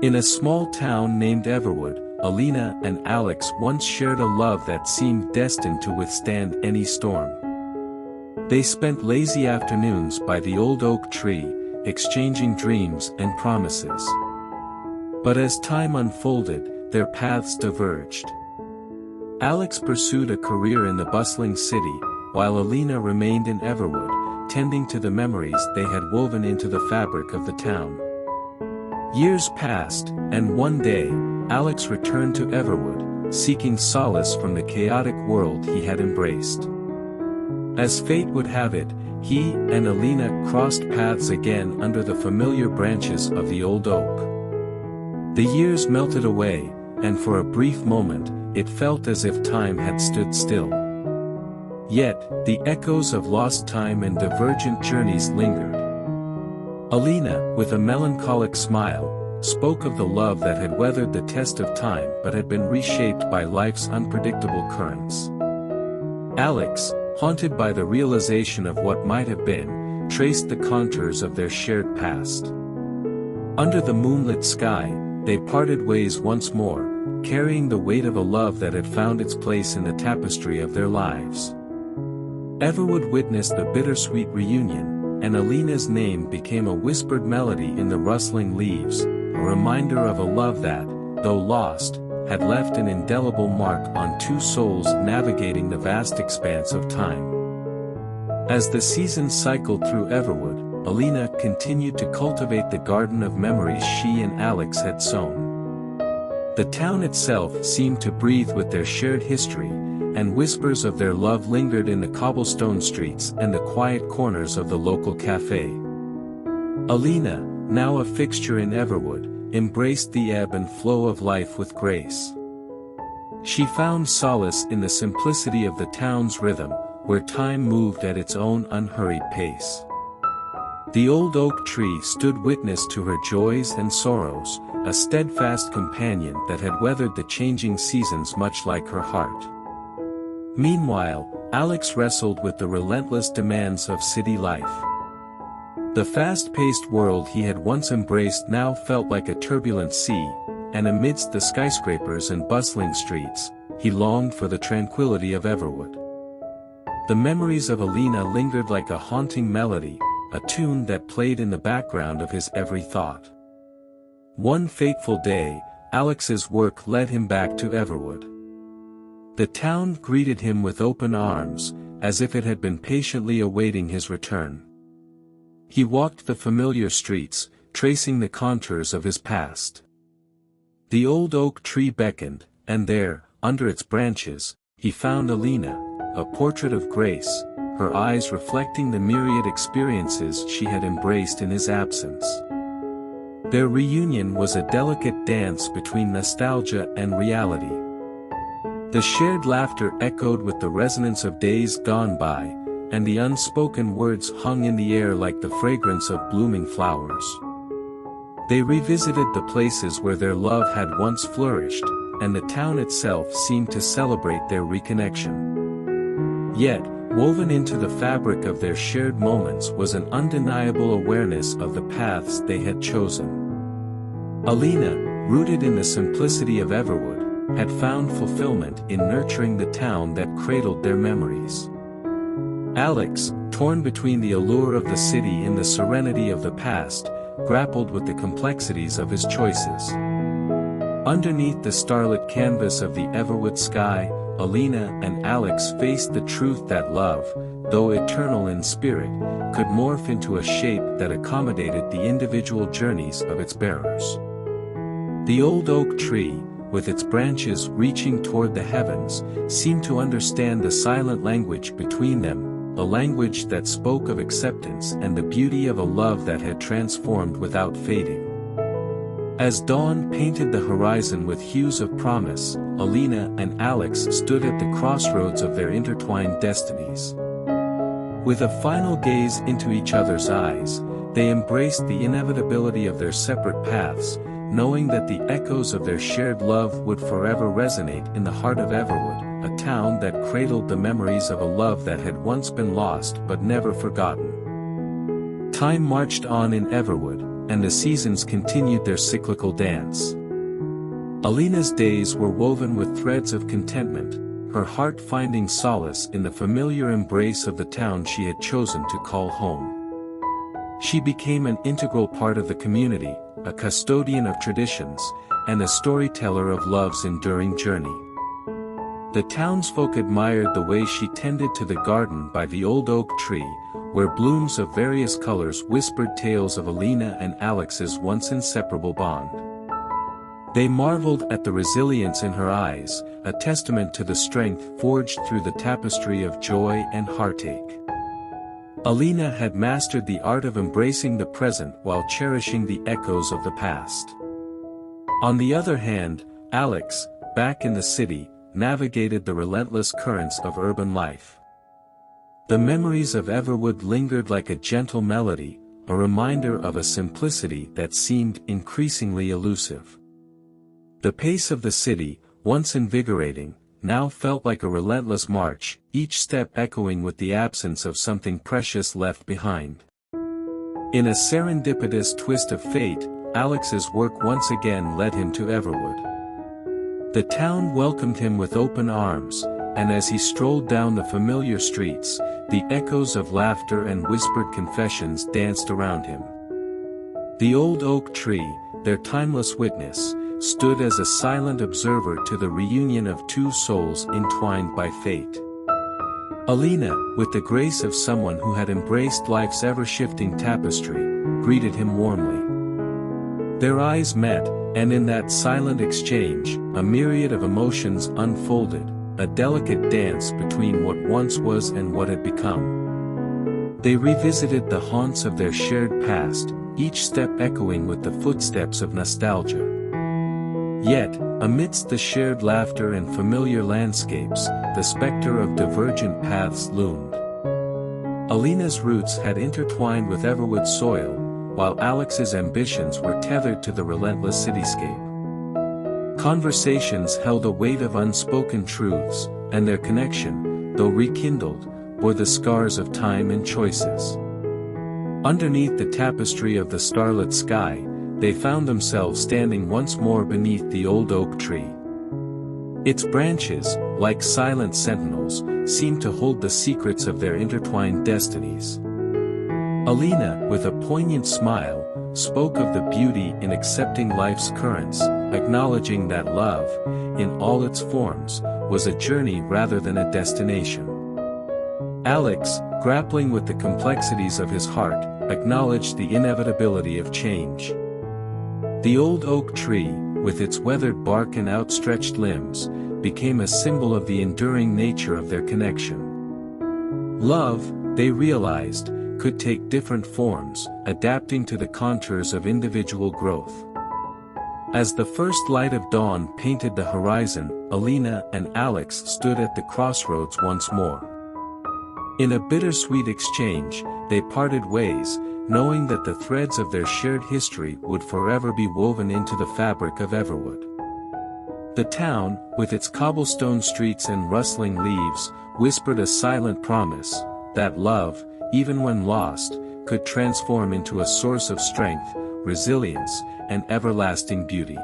In a small town named Everwood, Alina and Alex once shared a love that seemed destined to withstand any storm. They spent lazy afternoons by the old oak tree, exchanging dreams and promises. But as time unfolded, their paths diverged. Alex pursued a career in the bustling city, while Alina remained in Everwood, tending to the memories they had woven into the fabric of the town. Years passed, and one day, Alex returned to Everwood, seeking solace from the chaotic world he had embraced. As fate would have it, he and Alina crossed paths again under the familiar branches of the old oak. The years melted away, and for a brief moment, it felt as if time had stood still. Yet, the echoes of lost time and divergent journeys lingered. Alina, with a melancholic smile, spoke of the love that had weathered the test of time but had been reshaped by life's unpredictable currents. Alex, haunted by the realization of what might have been, traced the contours of their shared past. Under the moonlit sky, they parted ways once more, carrying the weight of a love that had found its place in the tapestry of their lives. Everwood witnessed the bittersweet reunion, and Alina's name became a whispered melody in the rustling leaves, a reminder of a love that, though lost, had left an indelible mark on two souls navigating the vast expanse of time. As the seasons cycled through Everwood, Alina continued to cultivate the garden of memories she and Alex had sown. The town itself seemed to breathe with their shared history, and whispers of their love lingered in the cobblestone streets and the quiet corners of the local cafe. Alina, now a fixture in Everwood, embraced the ebb and flow of life with grace. She found solace in the simplicity of the town's rhythm, where time moved at its own unhurried pace. The old oak tree stood witness to her joys and sorrows, a steadfast companion that had weathered the changing seasons much like her heart. Meanwhile, Alex wrestled with the relentless demands of city life. The fast-paced world he had once embraced now felt like a turbulent sea, and amidst the skyscrapers and bustling streets, he longed for the tranquility of Everwood. The memories of Alina lingered like a haunting melody, a tune that played in the background of his every thought. One fateful day, Alex's work led him back to Everwood. The town greeted him with open arms, as if it had been patiently awaiting his return. He walked the familiar streets, tracing the contours of his past. The old oak tree beckoned, and there, under its branches, he found Alina, a portrait of grace, her eyes reflecting the myriad experiences she had embraced in his absence. Their reunion was a delicate dance between nostalgia and reality. The shared laughter echoed with the resonance of days gone by, and the unspoken words hung in the air like the fragrance of blooming flowers. They revisited the places where their love had once flourished, and the town itself seemed to celebrate their reconnection. Yet, woven into the fabric of their shared moments was an undeniable awareness of the paths they had chosen. Alina, rooted in the simplicity of Everwood, had found fulfillment in nurturing the town that cradled their memories. Alex, torn between the allure of the city and the serenity of the past, grappled with the complexities of his choices. Underneath the starlit canvas of the Everwood sky, Alina and Alex faced the truth that love, though eternal in spirit, could morph into a shape that accommodated the individual journeys of its bearers. The old oak tree, with its branches reaching toward the heavens, seemed to understand the silent language between them, a language that spoke of acceptance and the beauty of a love that had transformed without fading. As dawn painted the horizon with hues of promise, Alina and Alex stood at the crossroads of their intertwined destinies. With a final gaze into each other's eyes, they embraced the inevitability of their separate paths, knowing that the echoes of their shared love would forever resonate in the heart of Everwood, a town that cradled the memories of a love that had once been lost but never forgotten. Time marched on in Everwood, and the seasons continued their cyclical dance. Alina's days were woven with threads of contentment, her heart finding solace in the familiar embrace of the town she had chosen to call home. She became an integral part of the community, a custodian of traditions, and a storyteller of love's enduring journey. The townsfolk admired the way she tended to the garden by the old oak tree, where blooms of various colors whispered tales of Alina and Alex's once inseparable bond. They marveled at the resilience in her eyes, a testament to the strength forged through the tapestry of joy and heartache. Alina had mastered the art of embracing the present while cherishing the echoes of the past. On the other hand, Alex, back in the city, navigated the relentless currents of urban life. The memories of Everwood lingered like a gentle melody, a reminder of a simplicity that seemed increasingly elusive. The pace of the city, once invigorating, now felt like a relentless march, each step echoing with the absence of something precious left behind. In a serendipitous twist of fate, Alex's work once again led him to Everwood. The town welcomed him with open arms, and as he strolled down the familiar streets, the echoes of laughter and whispered confessions danced around him. The old oak tree, their timeless witness, stood as a silent observer to the reunion of two souls entwined by fate. Alina, with the grace of someone who had embraced life's ever-shifting tapestry, greeted him warmly. Their eyes met, and in that silent exchange, a myriad of emotions unfolded, a delicate dance between what once was and what had become. They revisited the haunts of their shared past, each step echoing with the footsteps of nostalgia. Yet, amidst the shared laughter and familiar landscapes, the specter of divergent paths loomed. Alina's roots had intertwined with Everwood's soil, while Alex's ambitions were tethered to the relentless cityscape. Conversations held a weight of unspoken truths, and their connection, though rekindled, bore the scars of time and choices. Underneath the tapestry of the starlit sky, they found themselves standing once more beneath the old oak tree. Its branches, like silent sentinels, seemed to hold the secrets of their intertwined destinies. Alina, with a poignant smile, spoke of the beauty in accepting life's currents, acknowledging that love, in all its forms, was a journey rather than a destination. Alex, grappling with the complexities of his heart, acknowledged the inevitability of change. The old oak tree, with its weathered bark and outstretched limbs, became a symbol of the enduring nature of their connection. Love, they realized, could take different forms, adapting to the contours of individual growth. As the first light of dawn painted the horizon, Alina and Alex stood at the crossroads once more. In a bittersweet exchange, they parted ways, knowing that the threads of their shared history would forever be woven into the fabric of Everwood. The town, with its cobblestone streets and rustling leaves, whispered a silent promise, that love, even when lost, could transform into a source of strength, resilience, and everlasting beauty.